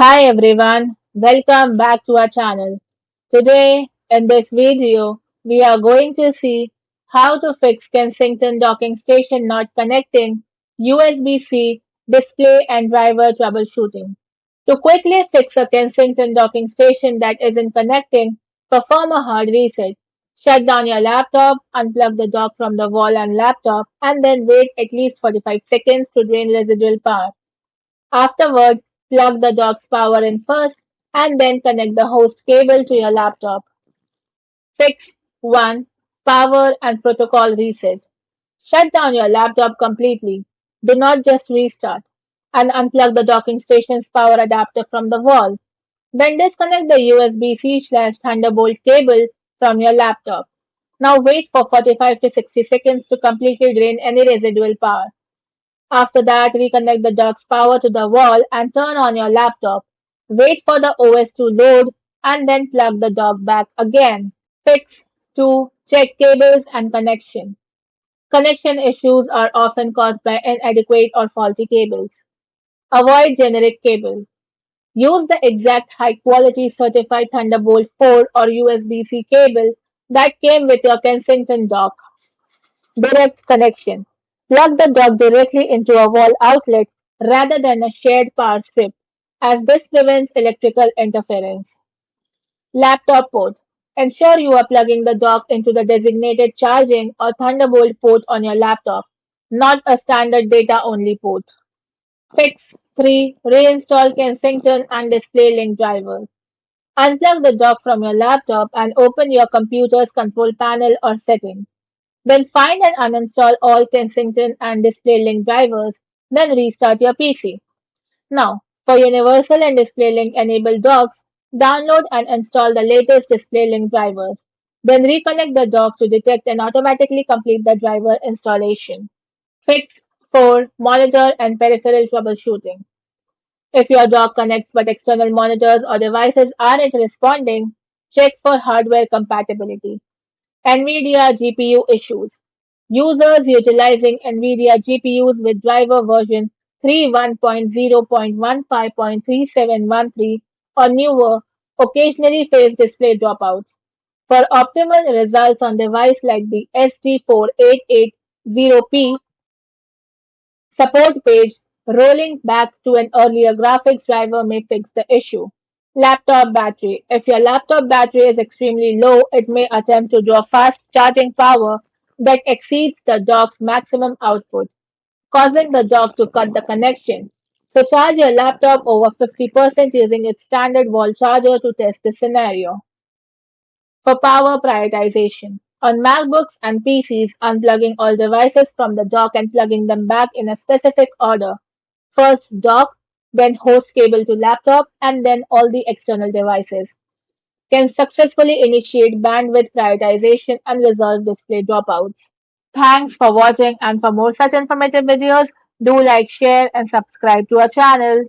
Hi everyone, welcome back to our channel. Today in this video, we are going to see how to fix Kensington Docking Station not connecting, USB-C, display and driver troubleshooting. To quickly fix a Kensington Docking Station that isn't connecting, perform a hard reset. Shut down your laptop, unplug the dock from the wall and laptop, and then wait at least 45 seconds to drain residual power. Afterward, plug the dock's power in first and then connect the host cable to your laptop. Fix 1. Power and protocol reset. Shut down your laptop completely. Do not just restart. And unplug the docking station's power adapter from the wall. Then disconnect the USB-C/Thunderbolt cable from your laptop. Now wait for 45 to 60 seconds to completely drain any residual power. After that, reconnect the dock's power to the wall and turn on your laptop. Wait for the OS to load and then plug the dock back again. Fix 2. Check cables and connection. Connection issues are often caused by inadequate or faulty cables. Avoid generic cable. Use the exact high quality certified Thunderbolt 4 or USB-C cable that came with your Kensington dock. Direct connection. Plug the dock directly into a wall outlet rather than a shared power strip, as this prevents electrical interference. Laptop port. Ensure you are plugging the dock into the designated charging or Thunderbolt port on your laptop, not a standard data-only port. Fix 3. Reinstall Kensington and Display Link drivers. Unplug the dock from your laptop and open your computer's control panel or settings. Then find and uninstall all Kensington and DisplayLink drivers, then restart your PC. Now, for Universal and DisplayLink enabled docks, download and install the latest DisplayLink drivers. Then reconnect the dock to detect and automatically complete the driver installation. Fix 4. Monitor and peripheral troubleshooting. If your dock connects but external monitors or devices aren't responding, check for hardware compatibility. NVIDIA GPU issues. Users utilizing NVIDIA GPUs with driver version 3.1.0.15.3713 or newer occasionally face display dropouts. For optimal results on device like the SD4880P support page, rolling back to an earlier graphics driver may fix the issue. Laptop battery. If your laptop battery is extremely low, it may attempt to draw fast charging power that exceeds the dock's maximum output, causing the dock to cut the connection. So charge your laptop over 50% using its standard wall charger to test the scenario. For power prioritization. On MacBooks and PCs, unplugging all devices from the dock and plugging them back in a specific order. First dock, then host cable to laptop, and then all the external devices can successfully initiate bandwidth prioritization and resolve display dropouts. Thanks for watching, and for more such informative videos, do like, share and subscribe to our channel.